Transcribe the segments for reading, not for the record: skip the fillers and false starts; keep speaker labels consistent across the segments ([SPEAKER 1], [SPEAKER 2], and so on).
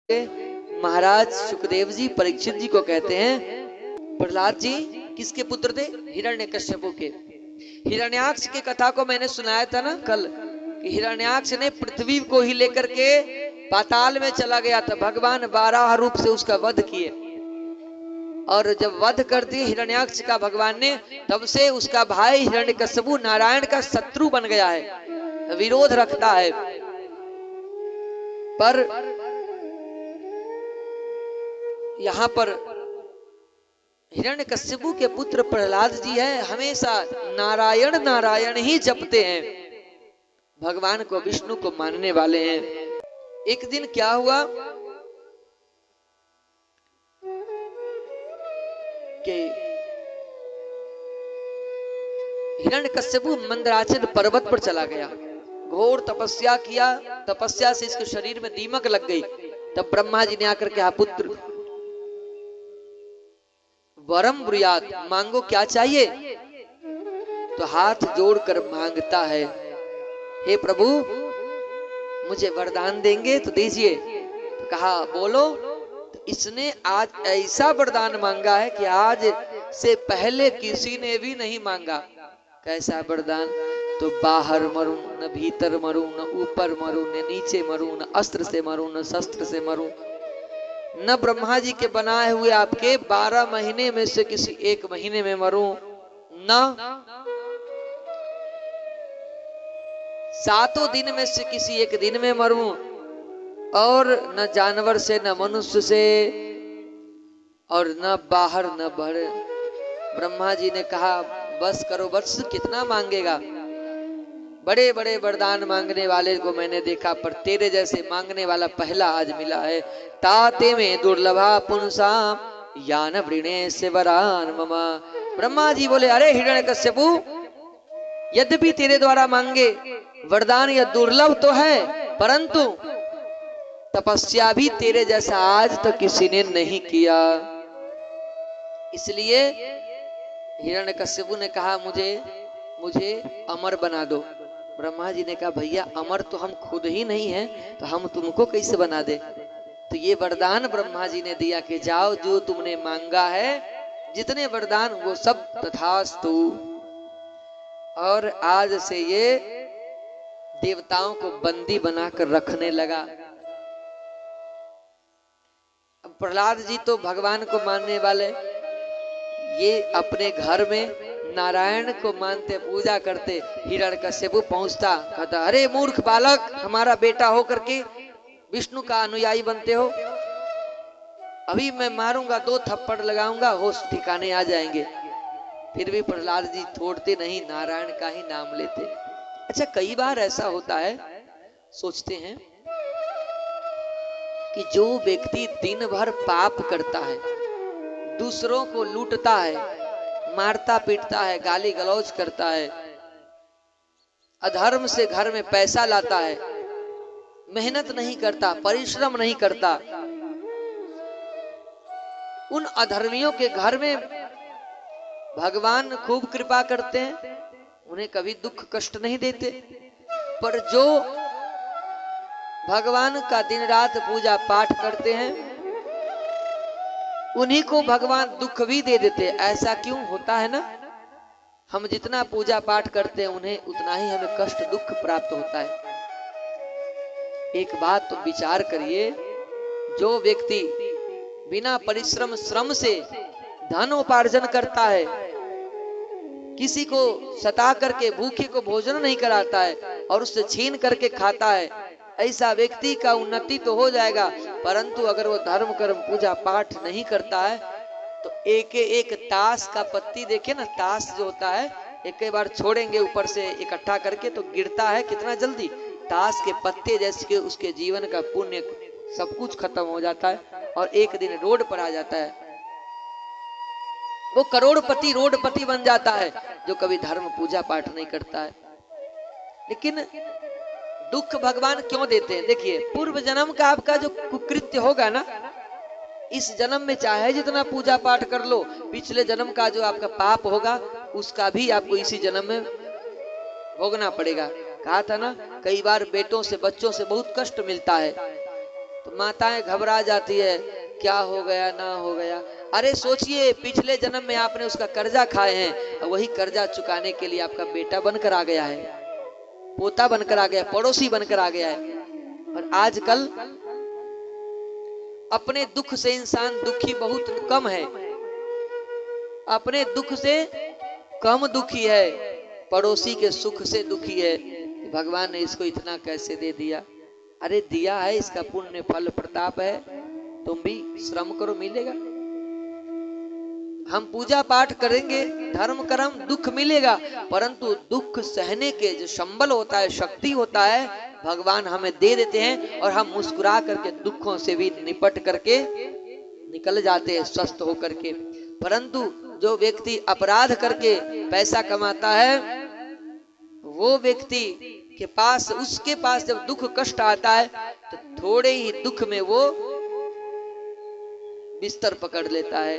[SPEAKER 1] महाराज सुखदेव जी परीक्षित जी को कहते हैं, प्रहलाद जी किसके पुत्र थे? हिरण्यकश्यपु के। हिरण्याक्ष की कथा को मैंने सुनाया था ना कल, कि हिरण्याक्ष ने पृथ्वी को ही लेकर के पाताल में चला गया था। भगवान 12 रूप से उसका वध किए, और जब वध कर दिए हिरण्याक्ष का भगवान ने, तब से उसका भाई हिरण्यकश्यपु नारायण का शत्रु बन गया है, विरोध रखता है। पर यहाँ पर हिरण्यकश्यपु के पुत्र प्रहलाद जी है, हमेशा नारायण नारायण ही जपते हैं, भगवान को विष्णु को मानने वाले हैं। एक दिन क्या हुआ कि हिरण्यकश्यपु मंदराचल पर्वत पर चला गया, घोर तपस्या किया। तपस्या से इसके शरीर में दीमक लग गई। तब ब्रह्मा जी ने आकर कहा, पुत्र वरम ब्रूयात, मांगो क्या चाहिए? तो हाथ जोड़कर मांगता है, हे प्रभु मुझे वरदान देंगे तो दीजिए। तो कहा बोलो। तो इसने आज ऐसा वरदान मांगा है कि आज से पहले किसी ने भी नहीं मांगा। कैसा वरदान? तो बाहर मरूं, न भीतर मरूं, न ऊपर मरूं, न नीचे मरूं, न अस्त्र से मरूं, न शस्त्र से मरूं, न ब्रह्मा जी के बनाए हुए आपके 12 महीने में से किसी एक महीने में मरूं, न 7 दिन में से किसी एक दिन में मरूं, और न जानवर से, न मनुष्य से, और न बाहर न भर। ब्रह्मा जी ने कहा बस करो, बस कितना मांगेगा? बड़े बड़े वरदान मांगने वाले को मैंने देखा, पर तेरे जैसे मांगने वाला पहला आज मिला है। ताते में दुर्लभा पुंसा यान वृणे से वरान ममा। ब्रह्मा जी बोले, अरे हिरण्यकश्यपु, यद्यपि तेरे द्वारा मांगे वरदान यह दुर्लभ तो है, परंतु तपस्या भी तेरे जैसा आज तक किसी ने नहीं किया। इसलिए हिरण्यकश्यपु ने कहा, मुझे अमर बना दो। ब्रह्मा जी ने कहा, भैया अमर तो हम खुद ही नहीं हैं, तो हम तुमको कैसे बना दे? तो ये वरदान ब्रह्मा जी ने दिया कि जाओ, जो तुमने मांगा है, जितने वरदान वो सब तथास्तु। और आज से ये देवताओं को बंदी बनाकर रखने लगा। अब प्रहलाद जी तो भगवान को मानने वाले, ये अपने घर में नारायण को मानते, पूजा करते। हिरण्यकश्यपु पहुंचता, कहता, अरे मूर्ख बालक, हमारा बेटा होकर के विष्णु का अनुयायी बनते हो? अभी मैं मारूंगा, 2 थप्पड़ लगाऊंगा, होश ठिकाने आ जाएंगे। फिर भी प्रहलाद जी छोड़ते नहीं, नारायण का ही नाम लेते। अच्छा, कई बार ऐसा होता है, सोचते हैं कि जो व्यक्ति दिन भर पाप करता है, दूसरों को लूटता है, मारता पीटता है, गाली गलौज करता है, अधर्म से घर में पैसा लाता है, मेहनत नहीं करता, परिश्रम नहीं करता, उन अधर्मियों के घर में भगवान खूब कृपा करते हैं, उन्हें कभी दुख कष्ट नहीं देते। पर जो भगवान का दिन रात पूजा पाठ करते हैं, उन्हीं को भगवान दुख भी दे देते। ऐसा क्यों होता है ना? हम जितना पूजा पाठ करते हैं, उन्हें उतना ही हमें कष्ट दुख प्राप्त होता है। एक बात तो विचार करिए, जो व्यक्ति बिना परिश्रम श्रम से धन उपार्जन करता है, किसी को सता करके भूखे को भोजन नहीं कराता है और उससे छीन करके खाता है, ऐसा व्यक्ति का उन्नति तो हो जाएगा, परंतु अगर वो धर्म कर्म पूजा पाठ नहीं करता है, तो एक ताश का पत्ती देखे ना, ताश जो होता है, एक बार छोड़ेंगे ऊपर से इकट्ठा करके तो गिरता है कितना जल्दी। ताश के पत्ते जैसे कि उसके जीवन का पुण्य सब कुछ खत्म हो जाता है, और एक दिन रोड पर आ जाता है। वो करोड़पति रोडपति बन जाता है, जो कभी धर्म पूजा पाठ नहीं करता है। लेकिन दुख भगवान क्यों देते हैं? देखिए, पूर्व जन्म का आपका जो कुकृत्य होगा ना, इस जन्म में चाहे जितना पूजा पाठ कर लो, पिछले जन्म का जो आपका पाप होगा, उसका भी आपको इसी जन्म में भोगना पड़ेगा। कहा था ना, कई बार बेटों से, बच्चों से बहुत कष्ट मिलता है, तो माताएं घबरा जाती है, क्या हो गया ना हो गया। अरे सोचिए, पिछले जन्म में आपने उसका कर्जा खाए हैं और वही कर्जा चुकाने के लिए आपका बेटा बनकर आ गया है, पोता बनकर आ गया, पड़ोसी बनकर आ गया है। और आजकल अपने दुख से इंसान दुखी बहुत कम है, अपने दुख से कम दुखी है, पड़ोसी के सुख से दुखी है। भगवान ने इसको इतना कैसे दे दिया। अरे दिया है, इसका पुण्य फल प्रताप है, तुम भी श्रम करो, मिलेगा। हम पूजा पाठ करेंगे, धर्म कर्म, दुख मिलेगा, परंतु दुख सहने के जो संबल होता है, शक्ति होता है, भगवान हमें दे देते हैं और हम मुस्कुरा करके दुखों से भी निपट करके निकल जाते हैं स्वस्थ होकर के। परंतु जो व्यक्ति अपराध करके पैसा कमाता है, वो व्यक्ति के पास, उसके पास जब दुख कष्ट आता है तो थोड़े ही दुख में वो बिस्तर पकड़ लेता है,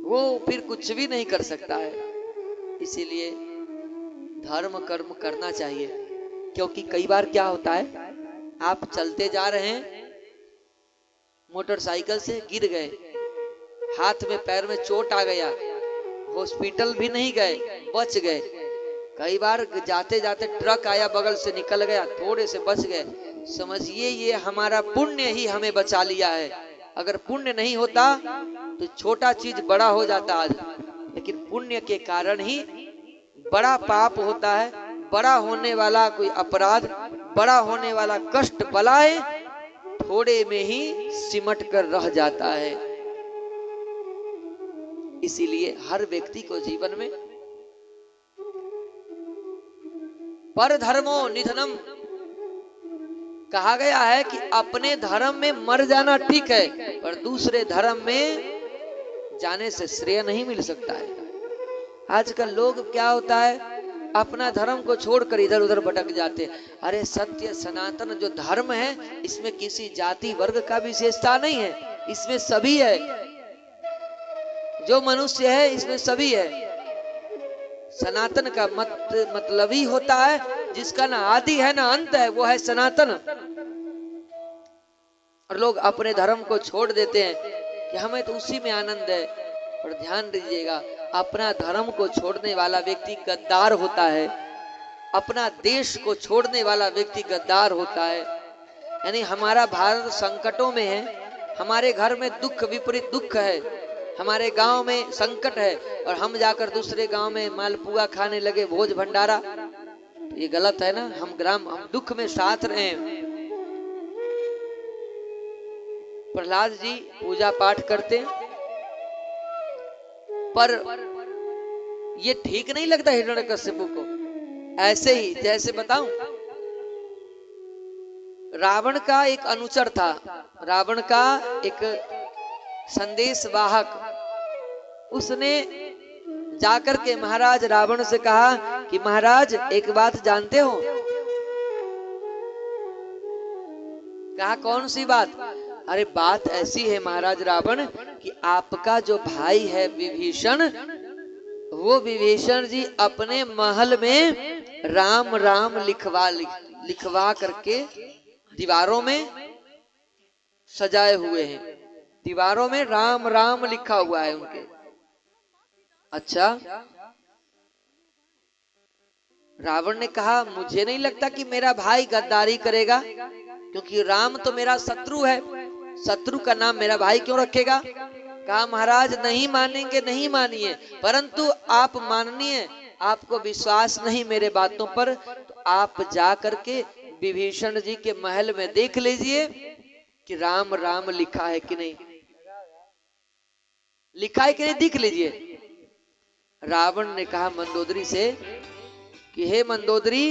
[SPEAKER 1] वो फिर कुछ भी नहीं कर सकता है। इसीलिए धर्म कर्म करना चाहिए। क्योंकि कई बार क्या होता है, आप चलते जा रहे हैं, मोटरसाइकिल से गिर गए, हाथ में पैर में चोट आ गया, हॉस्पिटल भी नहीं गए, बच गए। कई बार जाते जाते ट्रक आया, बगल से निकल गया, थोड़े से बच गए। समझिए ये हमारा पुण्य ही हमें बचा लिया है। अगर पुण्य नहीं होता तो छोटा चीज बड़ा हो जाता आज, लेकिन पुण्य के कारण ही बड़ा पाप होता है, बड़ा होने वाला कोई अपराध, बड़ा होने वाला कष्ट, बलाएं थोड़े में ही सिमट कर रह जाता है। इसीलिए हर व्यक्ति को जीवन में पर धर्मो निधनम कहा गया है कि अपने धर्म में मर जाना ठीक है, पर दूसरे धर्म में जाने से श्रेय नहीं मिल सकता है। आजकल लोग क्या होता है, अपना धर्म को छोड़कर इधर उधर भटक जाते हैं। अरे सत्य सनातन जो धर्म है, इसमें किसी जाति वर्ग का विशेषता नहीं है, इसमें सभी है। जो मनुष्य है इसमें सभी है। सनातन का मतलब ही होता है जिसका ना आदि है ना अंत है, वो है सनातन। और लोग अपने धर्म को छोड़ देते हैं कि हमें तो उसी में आनंद है। पर ध्यान दीजिएगा, अपना धर्म को छोड़ने वाला व्यक्ति गद्दार होता है, अपना देश को छोड़ने वाला व्यक्ति गद्दार होता है। यानी हमारा भारत संकटों में है, हमारे घर में दुख विपरीत दुख है, हमारे गांव में संकट है, और हम जाकर दूसरे गांव में मालपुआ खाने लगे, भोज भंडारा, तो ये गलत है ना। हम दुख में साथ रहे। प्रहलाद जी पूजा पाठ करते, पर ये ठीक नहीं लगता हिरण्यकश्यप को। ऐसे ही जैसे बताऊं, रावण का एक अनुचर था, रावण का एक संदेश वाहक, उसने जाकर के महाराज रावण से कहा कि महाराज एक बात जानते हो? कहा कौन सी बात? अरे बात ऐसी है महाराज रावण कि आपका जो भाई है विभीषण, वो विभीषण जी अपने महल में राम राम लिखवा करके दीवारों में सजाए हुए हैं, दीवारों में राम राम लिखा हुआ है उनके। अच्छा, रावण ने कहा मुझे नहीं लगता कि मेरा भाई गद्दारी करेगा, क्योंकि राम तो मेरा शत्रु है, शत्रु का नाम मेरा भाई क्यों रखेगा? कहा महाराज नहीं मानेंगे, नहीं मानिए, परंतु आप मानिए, आपको विश्वास नहीं मेरे बातों पर, तो आप जा करके विभीषण जी के महल में देख लीजिए कि राम राम लिखा है कि नहीं, लिखा है कि नहीं, देख लीजिए। रावण ने कहा मंदोदरी से कि हे मंदोदरी,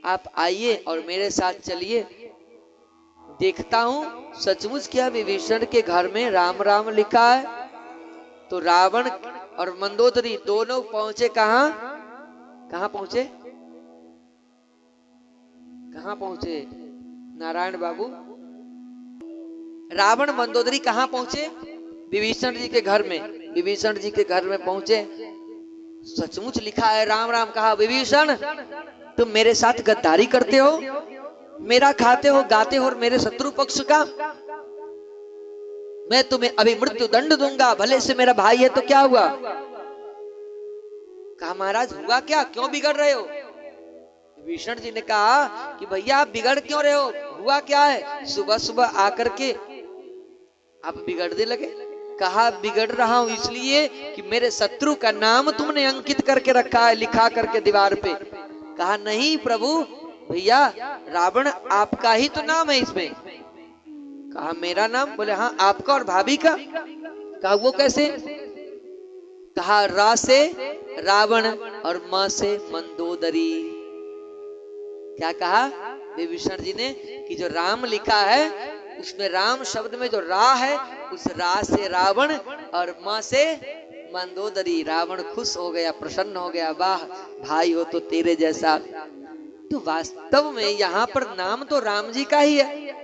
[SPEAKER 1] आप आइए और मेरे साथ चलिए, देखता हूं सचमुच क्या विभीषण के घर में राम राम लिखा है। तो रावण और मंदोदरी दोनों पहुंचे कहां? कहां पहुंचे? कहां पहुंचे नारायण बाबू? रावण मंदोदरी कहां पहुंचे? विभीषण जी के घर में। विभीषण जी के घर में पहुंचे, सचमुच लिखा है राम राम। कहा विभीषण तुम मेरे साथ गद्दारी करते हो? मेरा खाते हो गाते हो और मेरे शत्रु पक्ष का, मैं तुम्हें अभी मृत्यु दंड दूंगा, भले से मेरा भाई है तो क्या हुआ। कहा महाराज हुआ क्या, क्यों बिगड़ रहे हो। विभीषण जी ने कहा कि भैया आप बिगड़ क्यों रहे हो, हुआ क्या है। सुबह सुबह आकर के आप बिगड़ने लगे। कहा बिगड़ रहा हूं इसलिए कि मेरे शत्रु का नाम तुमने अंकित करके रखा है, लिखा करके दीवार पे। कहा नहीं प्रभु, भैया रावण आपका ही तो नाम है इसमें। कहा मेरा नाम। बोले हाँ आपका और भाभी का। कहा वो कैसे। कहा रा से रावण और म से मंदोदरी। क्या कहा विभीषण जी ने कि जो राम लिखा है उसमें राम शब्द में जो रा है, उस रा से रावण और म से मंदोदरी। रावण खुश हो गया, प्रसन्न हो गया, वाह भाई हो तो तेरे जैसा। तो वास्तव में यहाँ पर नाम तो राम जी का ही है,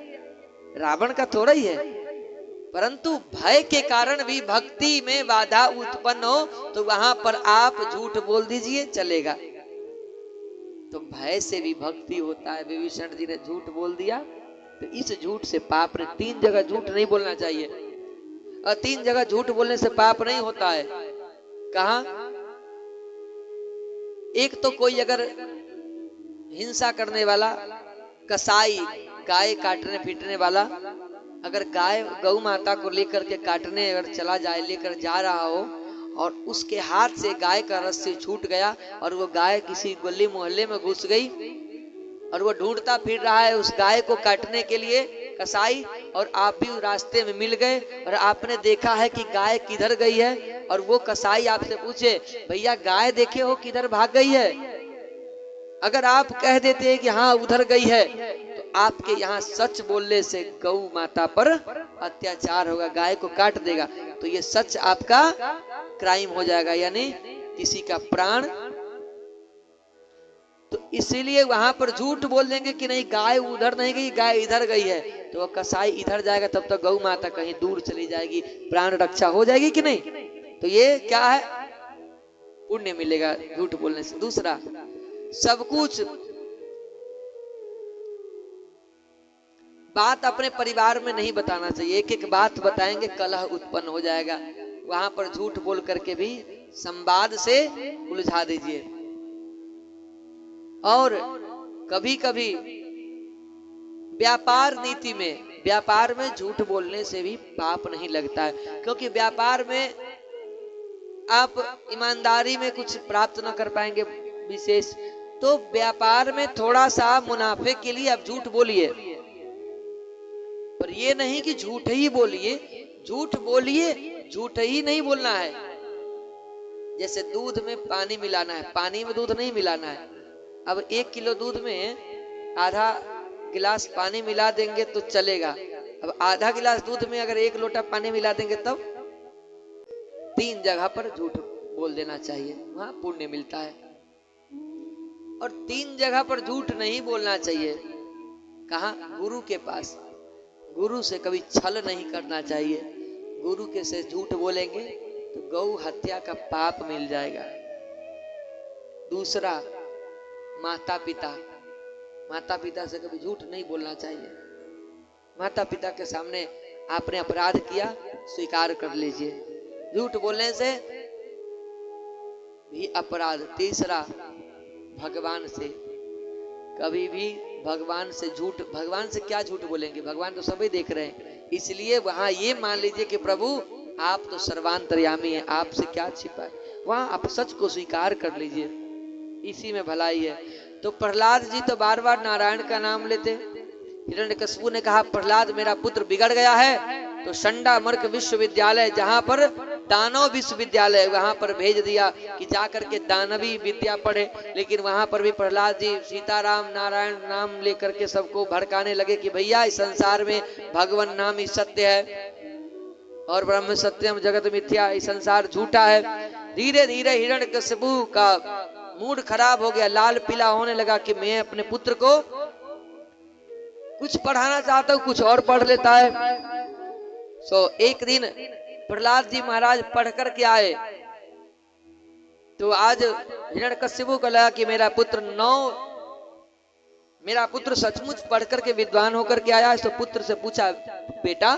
[SPEAKER 1] रावण का थोड़ा ही है। परंतु भय के कारण भी भक्ति में बाधा उत्पन्न हो तो वहां पर आप झूठ बोल दीजिए, चलेगा। तो भय से भी भक्ति होता है। विभीषण जी ने झूठ बोल दिया तो इस झूठ से पाप ने, 3 जगह झूठ नहीं बोलना चाहिए, और 3 जगह झूठ बोलने से पाप नहीं होता है। कहा एक तो कोई अगर हिंसा करने वाला कसाई, गाय काटने पीटने वाला, अगर गाय गौ माता को लेकर के काटने अगर चला जाए, लेकर जा रहा हो और उसके हाथ से गाय का रस्सी छूट गया और वो गाय किसी गली मोहल्ले में घुस गई और वो ढूंढता फिर रहा है उस गाय को काटने के लिए कसाई, और आप भी रास्ते में मिल गए और आपने देखा है कि गाय किधर गई है, और वो कसाई आपसे पूछे भैया गाय देखे हो किधर भाग गई है। अगर आप कह देते हैं कि हाँ उधर गई है, तो आपके यहाँ सच बोलने से गौ माता पर अत्याचार होगा, गाय को काट देगा, तो ये सच आपका क्राइम हो जाएगा, यानी किसी का प्राण। तो इसीलिए वहां पर झूठ बोल देंगे कि नहीं गाय उधर नहीं गई, गाय इधर गई है, तो वो कसाई इधर जाएगा, तब तक गौ माता कहीं दूर चली जाएगी, प्राण रक्षा हो जाएगी कि नहीं। तो ये क्या है, पुण्य मिलेगा झूठ बोलने से। दूसरा, सब कुछ बात अपने परिवार में नहीं बताना चाहिए, एक एक बात बताएंगे कलह उत्पन्न हो जाएगा। वहां पर झूठ बोल करके भी संवाद से उलझा दीजिए। और कभी कभी व्यापार नीति में, व्यापार में झूठ बोलने से भी पाप नहीं लगता है, क्योंकि व्यापार में आप ईमानदारी में कुछ प्राप्त न कर पाएंगे विशेष, तो व्यापार में थोड़ा सा मुनाफे के लिए आप झूठ बोलिए, पर ये नहीं कि झूठ ही बोलिए। झूठ बोलिए, झूठ ही नहीं बोलना है। जैसे दूध में पानी मिलाना है, पानी में दूध नहीं मिलाना है। अब 1 किलो दूध में आधा गिलास पानी मिला देंगे तो चलेगा। अब आधा गिलास दूध में अगर 1 लोटा पानी मिला देंगे तब 3 जगह पर झूठ बोल देना चाहिए, वहां पुण्य मिलता है। और 3 जगह पर झूठ नहीं बोलना चाहिए। कहा, गुरु के पास, गुरु से कभी छल नहीं करना चाहिए। गुरु के से झूठ बोलेंगे तो गौ हत्या का पाप मिल जाएगा। दूसरा, माता पिता, माता पिता से कभी झूठ नहीं बोलना चाहिए। माता पिता के सामने आपने अपराध किया, स्वीकार कर लीजिए, झूठ बोलने से भी अपराध। तीसरा, भगवान से कभी भी, भगवान से झूठ, भगवान से क्या झूठ बोलेंगे, भगवान तो सभी देख रहे हैं। इसलिए वहां ये मान लीजिए कि प्रभु आप तो सर्वांतर्यामी हैं, आपसे क्या छिपा है, वहां आप सच को स्वीकार कर लीजिए, इसी में भलाई है। तो प्रहलाद जी तो बार बार नारायण का नाम लेते। हिरण्यकशिपु ने कहा प्रहलाद मेरा पुत्र बिगड़ गया है, तो शंडा मर्क विश्वविद्यालय, जहां पर दानव विश्वविद्यालय, वहां पर भेज दिया कि जाकर के दानवी विद्या पढ़े। लेकिन वहां पर भी प्रहलाद जी सीताराम नारायण नाम लेकर के सबको भड़काने लगे कि भैया इस संसार में भगवान नाम ही सत्य है और ब्रह्म सत्यम जगत मिथ्या, इस संसार झूठा है। धीरे धीरे हिरण्यकशिपु का मूड खराब हो गया, लाल पीला होने लगा कि मैं अपने पुत्र को कुछ पढ़ाना चाहता हूं, कुछ और पढ़ लेता है। सो एक दिन प्रहलाद जी महाराज पढ़ कर के आए, तो आज हिरण्यकशिपु को लगा कि मेरा पुत्र मेरा पुत्र सचमुच पढ़ करके विद्वान होकर के आया है। तो पुत्र से पूछा, बेटा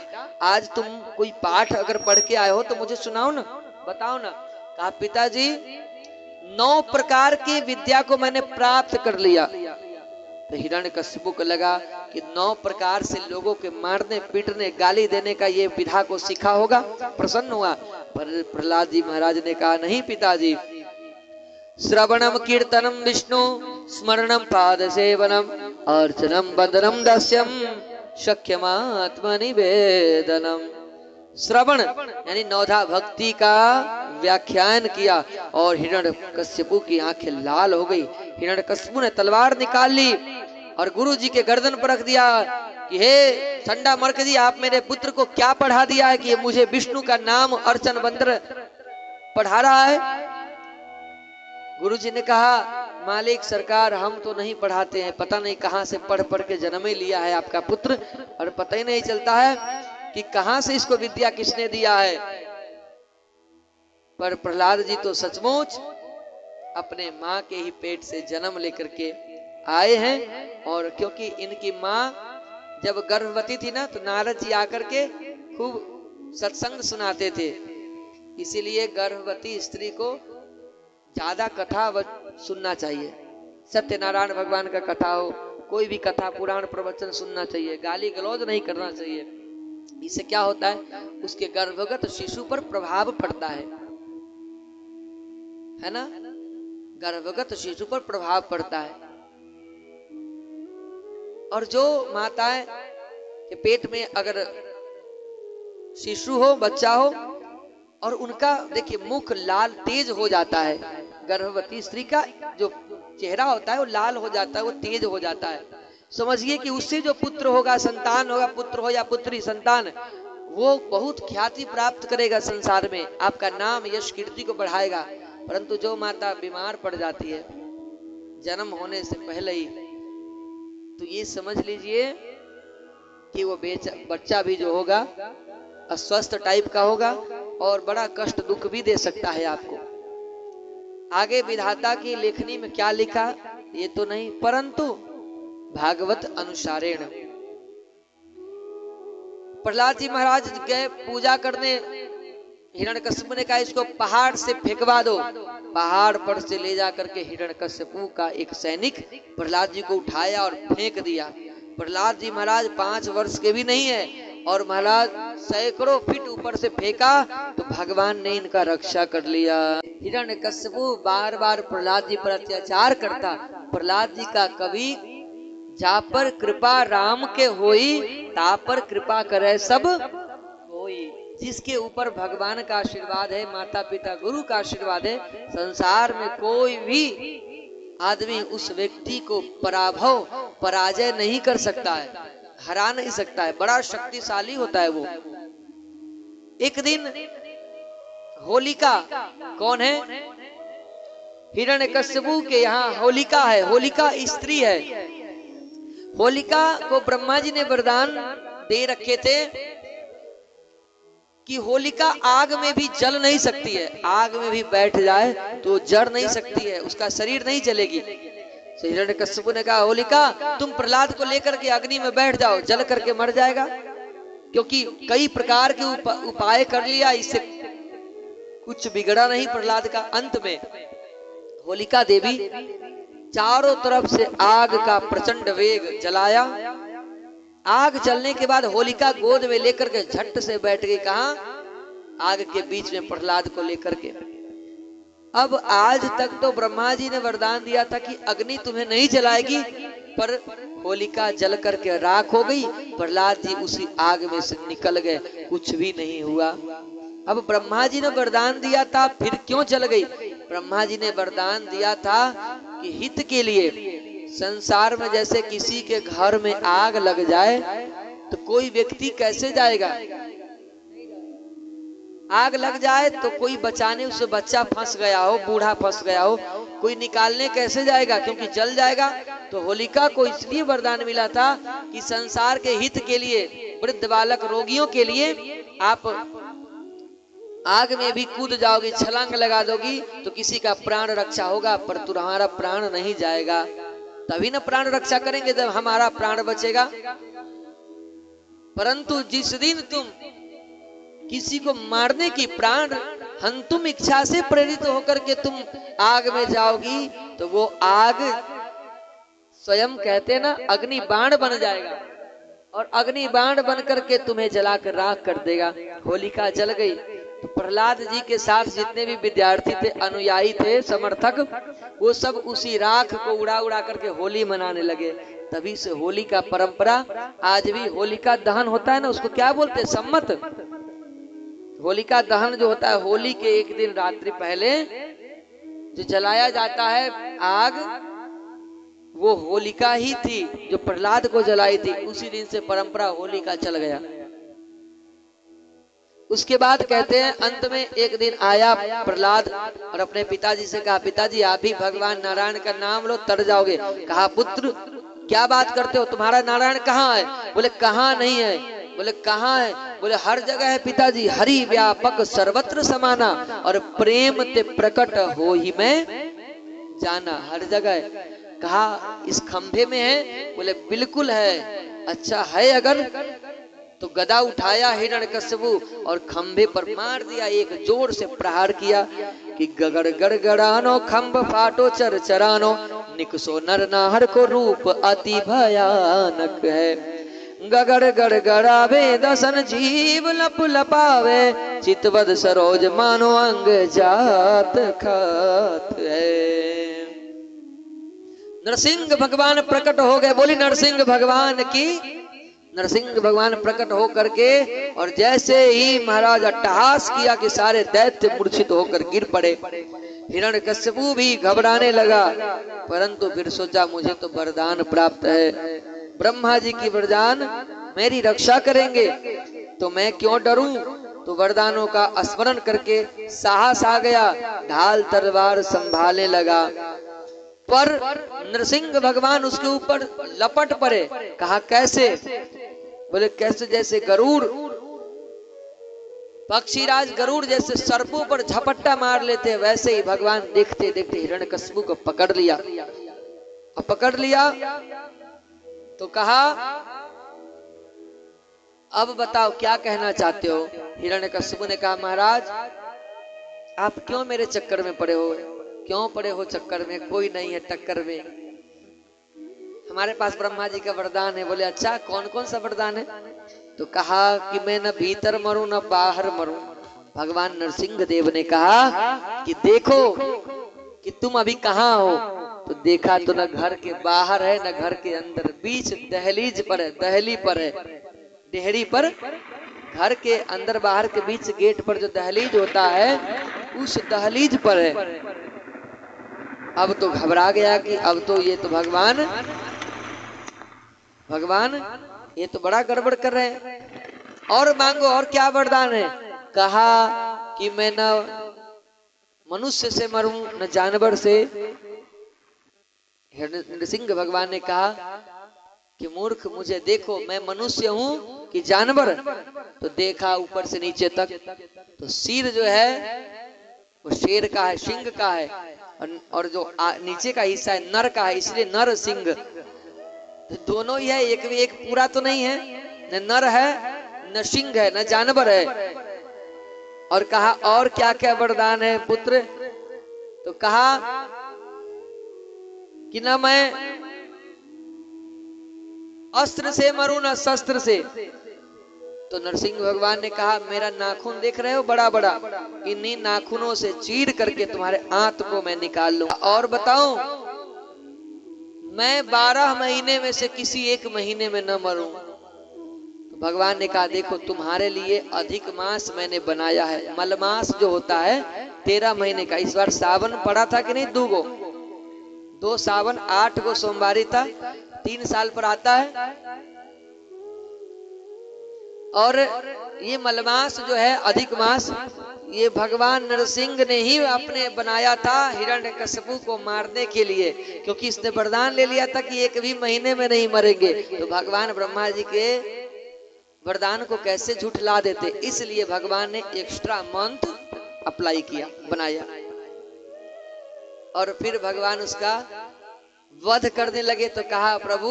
[SPEAKER 1] आज तुम कोई पाठ अगर पढ़ के आए हो तो मुझे सुनाओ ना, बताओ ना। कहा, पिताजी 9 प्रकार की विद्या को मैंने प्राप्त कर लिया। तो हिरण्यकशिपु को लगा कि 9 प्रकार से लोगों के मारने पीटने गाली देने का ये विधा को सीखा होगा, प्रसन्न हुआ। पर प्रहलाद जी महाराज ने कहा, नहीं पिताजी, श्रवणम कीर्तनम विष्णु स्मरणम पाद सेवनम अर्चनम वंदनम दास्यम शक्यमात्म निवेदनम। श्रवण यानी नौधा भक्ति का व्याख्यान किया और हिरण्यकशिपु की आंखें लाल हो गई। हिरण्यकशिपु ने तलवार निकाल ली और गुरु जी के गर्दन पर रख दिया कि हे ठंडा मर्क जी, आप मेरे पुत्र को क्या पढ़ा दिया है कि ये मुझे विष्णु का नाम अर्चन वंदन पढ़ा रहा है। गुरु जी ने कहा, मालिक सरकार, हम तो नहीं पढ़ाते हैं, पता नहीं कहां से पढ़ पढ़ के जन्म ही लिया है आपका पुत्र और पता ही नहीं चलता है कि कहां से इसको विद्या किसने दिया है। पर प्रहलाद जी तो सचमुच अपने माँ के ही पेट से जन्म लेकर के आए हैं। और क्योंकि इनकी माँ जब गर्भवती थी ना, तो नारद जी आकर के खूब सत्संग सुनाते थे, इसीलिए गर्भवती स्त्री को ज्यादा कथा सुनना चाहिए। सत्यनारायण भगवान का कथा हो, कोई भी कथा पुराण प्रवचन सुनना चाहिए, गाली गलौज नहीं करना चाहिए। इससे क्या होता है, उसके गर्भगत शिशु पर प्रभाव पड़ता है ना, गर्भगत शिशु पर प्रभाव पड़ता है। और जो माताएं के पेट में अगर शिशु हो, बच्चा हो, और उनका देखिए मुख लाल तेज हो जाता है, गर्भवती स्त्री का जो चेहरा होता है वो लाल हो जाता है, वो तेज हो जाता है। समझिए कि उससे जो पुत्र होगा, संतान होगा, पुत्र हो या पुत्री संतान, वो बहुत ख्याति प्राप्त करेगा संसार में, आपका नाम यश कीर्ति को बढ़ाएगा। परंतु जो माता बीमार पड़ जाती है जन्म होने से पहले ही, तो ये समझ लीजिए कि वो बच्चा भी जो होगा अस्वस्थ टाइप का होगा और बड़ा कष्ट दुख भी दे सकता है आपको। आगे विधाता की लेखनी में क्या लिखा ये तो नहीं, परंतु भागवत अनुसारेण प्रहलाद जी महाराज गए पूजा करने। हिरण्यकशिपु ने कहा इसको पहाड़ से फेंकवा दो। पहाड़ पर से ले जा करके हिरण्यकशिपु का एक सैनिक प्रहलाद जी को उठाया और फेंक दिया। प्रहलाद जी महाराज 5 वर्ष के भी नहीं है और महाराज सैकड़ों फीट ऊपर से फेंका तो भगवान ने इनका रक्षा कर लिया। हिरण्यकशिपु बार बार प्रहलाद जी पर अत्याचार करता। प्रहलाद जी का कवि जा पर कृपा राम के होई ता पर कृपा करे सब होई। जिसके ऊपर भगवान का आशीर्वाद है, माता पिता गुरु का आशीर्वाद है, संसार में कोई भी आदमी उस व्यक्ति को पराजय नहीं कर सकता है, हरा नहीं सकता है, बड़ा शक्तिशाली होता है वो। एक दिन होलिका, कौन है? हिरण्यकशिपु के यहाँ होलिका है, होलिका स्त्री है। होलिका को ब्रह्मा जी ने वरदान दे रखे थे कि होलिका आग में भी जल नहीं सकती है, आग में भी बैठ जाए तो जड़ नहीं सकती है, उसका शरीर नहीं जलेगी। तो हिरण्यकशिपु ने कहा होलिका तुम प्रहलाद को लेकर के अग्नि में बैठ जाओ, जल करके मर जाएगा, क्योंकि कई प्रकार के उपाय कर लिया, इससे कुछ बिगड़ा नहीं प्रहलाद का। अंत में होलिका देवी चारों तरफ से आग का प्रचंड वेग जलाया। आग जलने के बाद होलिका गोद में लेकर के झट से बैठ गई, कहा आग के बीच में प्रहलाद को लेकर के। अब आज तक तो ब्रह्मा जी ने वरदान दिया था कि अग्नि तुम्हें नहीं जलाएगी, पर होलिका जल करके राख हो गई, प्रहलाद जी उसी आग में से निकल गए, कुछ भी नहीं हुआ। अब ब्रह्मा जी ने वरदान दिया था, फिर क्यों जल गई? ब्रह्मा जी ने वरदान दिया था कि हित के लिए, संसार में जैसे किसी के घर में आग लग जाए तो कोई व्यक्ति कैसे जाएगा? आग लग जाए तो कोई बचाने, उसे बच्चा फंस गया हो, बूढ़ा फंस गया हो, कोई निकालने कैसे जाएगा? क्योंकि जल जाएगा। तो होलिका को इसलिए वरदान मिला था कि संसार के हित के लिए, वृद्ध बालक रोगियों के लिए आप आग में भी कूद जाओगी, छलांग लगा दोगी तो किसी का प्राण रक्षा होगा, पर तुम्हारा प्राण नहीं जाएगा। तभी ना प्राण रक्षा करेंगे जब हमारा प्राण बचेगा। परंतु जिस दिन तुम किसी को मारने की प्राण हंतुम इच्छा से प्रेरित होकर के तुम आग में जाओगी तो वो आग स्वयं कहते ना अग्नि बाण बन जाएगा और अग्नि बाण बन करके तुम्हें जलाकर राख कर देगा। होलिका जल गई तो प्रहलाद जी के साथ जितने भी विद्यार्थी थे, अनुयायी थे, समर्थक, वो सब उसी राख को उड़ा उड़ा करके होली मनाने लगे। तभी से होली का परंपरा आज भी होलिका दहन होता है ना, उसको क्या बोलते हैं, सम्मत। होलिका दहन जो होता है, होली के एक दिन रात्रि पहले जो जलाया जाता है आग, वो होलिका ही थी जो प्रहलाद को जलाई थी। उसी दिन से परंपरा होली का चल गया। उसके बाद कहते हैं अंत में एक दिन आया प्रहलाद और अपने पिताजी से कहा, पिताजी आप ही भगवान नारायण का नाम लो तर जाओगे। कहा पुत्र क्या बात करते हो, तुम्हारा नारायण कहाँ है? बोले कहाँ नहीं है। बोले कहाँ है? बोले हर जगह है पिताजी, हरि व्यापक सर्वत्र समाना और प्रेम ते प्रकट हो ही मैं जाना। हर जगह है। कहा इस खंभे में है? बोले बिल्कुल है। अच्छा है अगर तो गदा उठाया हिरण्यकश्यपु और खंभे पर मार दिया, एक जोर से प्रहार किया कि गगड़ गड़गड़ानो खंभ फाटो चर चरानो निकसो नर नाहर को रूप अति भयानक है। गगड़ गड़गड़ावे दसन जीव लप लपावे चितवद सरोज मानो अंग जात खात है। नरसिंह भगवान प्रकट हो गए। बोली नरसिंह भगवान की। नरसिंह भगवान प्रकट हो करके और जैसे ही महाराज अट्टहास किया कि सारे दैत्य मूर्छित होकर गिर पड़े। हिरण्यकश्यपु भी घबराने लगा, परंतु फिर सोचा मुझे तो वरदान प्राप्त है, ब्रह्मा जी की वरदान मेरी रक्षा करेंगे तो मैं क्यों डरूं। तो वरदानों का स्मरण करके साहस आ गया, ढाल तलवार संभालने लगा। पर नरसिंह भगवान उसके ऊपर लपट पड़े। कहा कैसे? बोले कैसे? जैसे गरुड़, पक्षीराज गरुड़ जैसे सर्पों पर झपट्टा मार लेते हैं, वैसे ही भगवान देखते देखते हिरण्यकश्यपु को पकड़ लिया। अब पकड़ लिया तो कहा अब बताओ क्या कहना चाहते हो। हिरण्यकश्यपु ने कहा महाराज आप क्यों मेरे चक्कर में पड़े हो, क्यों पड़े हो चक्कर में, कोई नहीं है टक्कर में, हमारे पास ब्रह्मा जी का वरदान है। बोले अच्छा कौन कौन सा वरदान है? तो कहा कि मैं न भीतर मरूं न बाहर मरूं। भगवान नरसिंह देव ने कहा कि देखो कि तुम अभी कहाँ हो। तो देखा तो न घर के बाहर है न घर के अंदर, बीच दहलीज पर है, दहली पर है, डेहरी पर, घर के अंदर बाहर के बीच गेट पर जो दहलीज होता है उस दहलीज पर है। अब तो घबरा गया कि अब तो ये तो भगवान ये तो बड़ा गड़बड़ कर रहे हैं, और मांगो और क्या वरदान है। कहा कि मैं न मनुष्य से मरूं न जानवर से। नरसिंह भगवान ने कहा कि मूर्ख मुझे देखो मैं मनुष्य हूं कि जानवर। तो देखा ऊपर से नीचे तक तो सिर जो है वो शेर का है, सिंह का है, और जो नीचे का हिस्सा है नर का है, इसलिए नर सिंह तो दोनों ही है, एक भी एक पूरा तो नहीं है, न नर है न सिंह है न जानवर है। और कहा और क्या क्या वरदान है पुत्र। तो कहा कि ना मैं अस्त्र से मरूं न शस्त्र से। तो नरसिंह भगवान ने कहा मेरा नाखून देख रहे हो बड़ा बड़ा, इन्हीं नाखूनों से चीर करके तुम्हारे आंत को मैं निकाल लूंगा। और बताऊं मैं 12 महीने में से किसी एक महीने में न मरूं। तो भगवान ने कहा देखो तुम्हारे लिए अधिक मास मैंने बनाया है, मलमास जो होता है 13 महीने का। इस बार सावन पड़ा था कि नहीं, 2 सावन 8 गो सोमवारी था, 3 साल पर आता है। और ये मलमास जो है अधिक मास, ये भगवान नरसिंह ने ही अपने बनाया था हिरण्यकश्यपु को मारने के लिए, क्योंकि इसने वरदान ले लिया था कि एक भी महीने में नहीं मरेंगे। तो भगवान ब्रह्मा जी के वरदान को कैसे झुठला देते, इसलिए भगवान ने एक्स्ट्रा मंत्र अप्लाई किया, बनाया, और फिर भगवान उसका वध करने लगे तो कहा प्रभु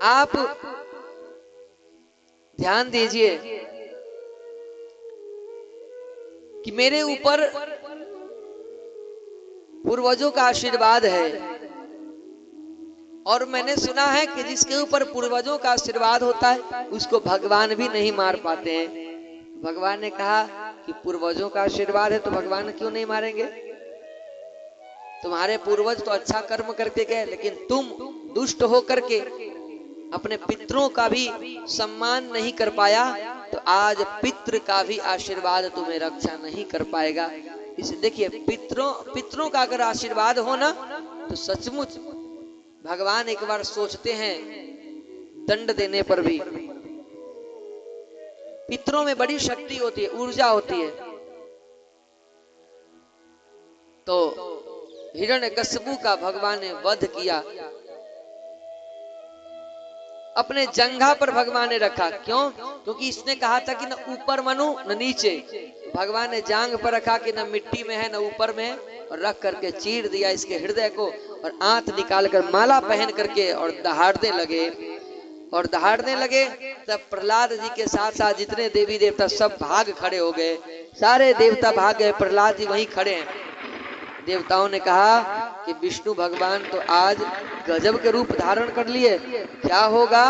[SPEAKER 1] आप ध्यान दीजिए कि मेरे ऊपर पूर्वजों का आशीर्वाद है और मैंने सुना है कि जिसके ऊपर पूर्वजों का आशीर्वाद होता है उसको भगवान भी नहीं मार पाते हैं। भगवान ने कहा कि पूर्वजों का आशीर्वाद है तो भगवान क्यों नहीं मारेंगे? तुम्हारे पूर्वज तो अच्छा कर्म करके गए, लेकिन तुम दुष्ट होकर के अपने पितरों का भी सम्मान नहीं कर पाया, तो आज पितृ का भी आशीर्वाद तुम्हें रक्षा नहीं कर पाएगा। इसे देखिए, पितरों का अगर आशीर्वाद हो ना तो सचमुच भगवान एक बार सोचते हैं दंड देने पर भी। पितरों में बड़ी शक्ति होती है, ऊर्जा होती है। तो हिरण्यकश्यपु का भगवान ने वध किया, अपने जंघा पर भगवान ने रखा। क्यों? क्योंकि इसने कहा था कि न ऊपर मनु न नीचे। भगवान ने जांग पर रखा कि न मिट्टी में है न ऊपर में है, और रख करके चीर दिया इसके हृदय को और आंत निकाल कर माला पहन करके और दहाड़ने लगे। तब प्रहलाद जी के साथ साथ जितने देवी देवता सब भाग खड़े हो गए। सारे देवता भाग गए, प्रहलाद जी वहीं खड़े हैं। देवताओं ने कहा कि विष्णु भगवान तो आज गजब के रूप धारण कर लिए, क्या होगा?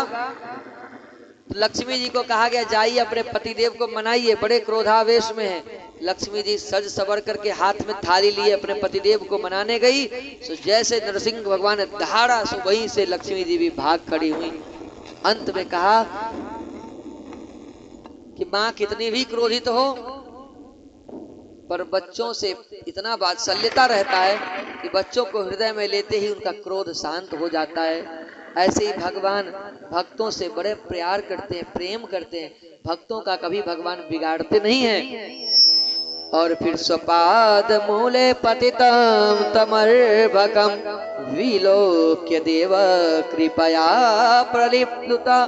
[SPEAKER 1] तो लक्ष्मी जी को कहा गया जाइए अपने पतिदेव को मनाइए, बड़े क्रोधावेश में है। लक्ष्मी जी सज सवर करके हाथ में थाली लिए अपने पतिदेव को मनाने गई। तो जैसे नरसिंह भगवान ने दहाड़ा, सो वहीं से लक्ष्मी जी भी भाग खड़ी हुई। अंत में कहा कि माँ कितनी भी क्रोधित हो पर बच्चों से इतना वात्सल्यता रहता है कि बच्चों को हृदय में लेते ही उनका क्रोध शांत हो जाता है। ऐसे ही भगवान भक्तों से बड़े प्यार करते हैं, प्रेम करते हैं। भक्तों का कभी भगवान बिगाड़ते नहीं हैं। और फिर स्वपाद मूले पतितम तमर्भकम विलोक्य देव कृपया प्रलिप्लुता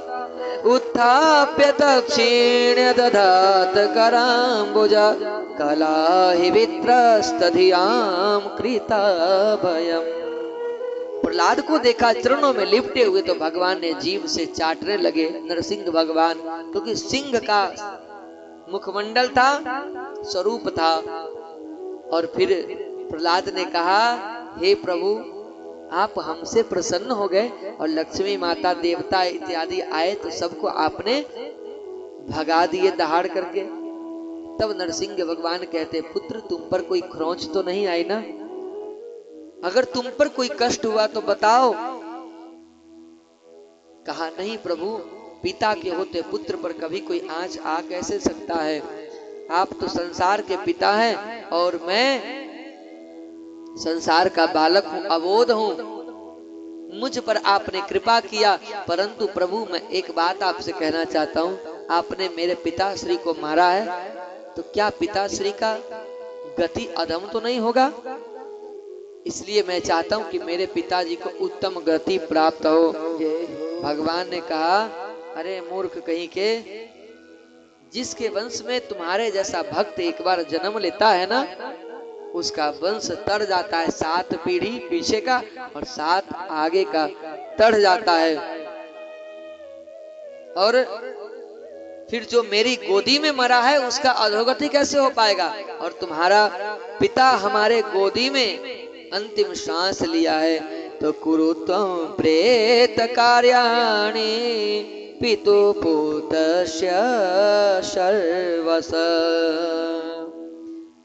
[SPEAKER 1] उत्थाप्य दक्षिण दधात कराम्बुजा कलाहि वित्रस्तधियाम कृता भयम। प्रहलाद को देखा चरणों में लिपटे हुए तो भगवान ने जीभ से चाटने लगे नरसिंह भगवान, क्योंकि सिंह का मुखमंडल था, स्वरूप था। और फिर प्रहलाद ने कहा हे प्रभु आप हमसे प्रसन्न हो गए और लक्ष्मी माता देवता इत्यादि आए तो सबको आपने भगा दिए दहाड़ करके। तब नरसिंह भगवान कहते पुत्र तुम पर कोई खरोंच तो नहीं आई ना? अगर तुम पर कोई कष्ट हुआ तो बताओ। कहा नहीं प्रभु, पिता के होते पुत्र पर कभी कोई आंच आ कैसे सकता है? आप तो संसार के पिता हैं और मैं संसार का बालक हूं, अबोध हूं। मुझ पर आपने कृपा किया, परंतु प्रभु मैं एक बात आपसे कहना चाहता हूं, आपने मेरे पिताश्री को मारा है तो क्या पिताश्री का गति अधम तो नहीं होगा? इसलिए मैं चाहता हूं कि मेरे पिताजी को उत्तम गति प्राप्त हो। भगवान ने कहा अरे मूर्ख कहीं के, जिसके वंश में तुम्हारे जैसा भक्त एक बार जन्म लेता है ना, उसका वंश तर जाता है, 7 पीढ़ी पीछे का और 7 आगे का तर जाता है। और फिर जो मेरी गोदी में मरा है उसका अधोगति कैसे हो पाएगा? और तुम्हारा पिता हमारे गोदी में अंतिम सांस लिया है, तो कुरु त्वं प्रेत कार्याणि पितु पुत्रस्य सर्वश।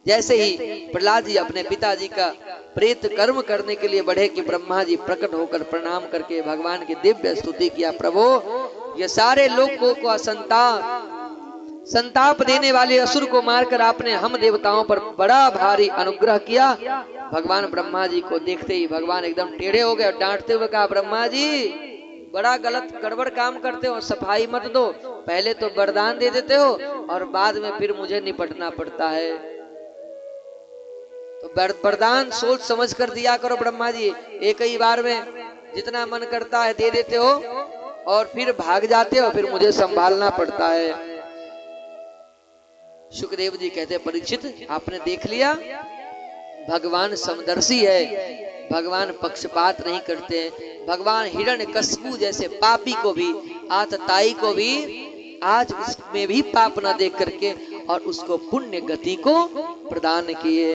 [SPEAKER 1] जैसे ही प्रहलाद जी अपने पिताजी का प्रेत कर्म करने के लिए बढ़े कि ब्रह्मा जी प्रकट होकर प्रणाम करके भगवान की दिव्य स्तुति किया। प्रभु ये सारे लोगों को संताप देने वाले असुर को मारकर आपने हम देवताओं पर बड़ा भारी अनुग्रह किया। भगवान ब्रह्मा जी को देखते ही भगवान एकदम टेढ़े हो गए और डांटते हुए कहा ब्रह्मा जी बड़ा गलत गड़बड़ काम करते हो, सफाई मत दो, पहले तो वरदान दे देते हो और बाद में फिर मुझे निपटना पड़ता है। तो वरदान सोच समझ कर दिया करो ब्रह्मा जी, एक ही बार में जितना मन करता है दे देते हो और फिर भाग जाते हो, फिर मुझे संभालना पड़ता है। सुखदेव जी कहते परीक्षित आपने देख लिया, भगवान समदर्शी है, भगवान पक्षपात नहीं करते हैं। भगवान हिरण्यकश्यप जैसे पापी को भी, आतताई को भी आज उसमें भी पाप न देख करके और उसको पुण्य गति को प्रदान किए।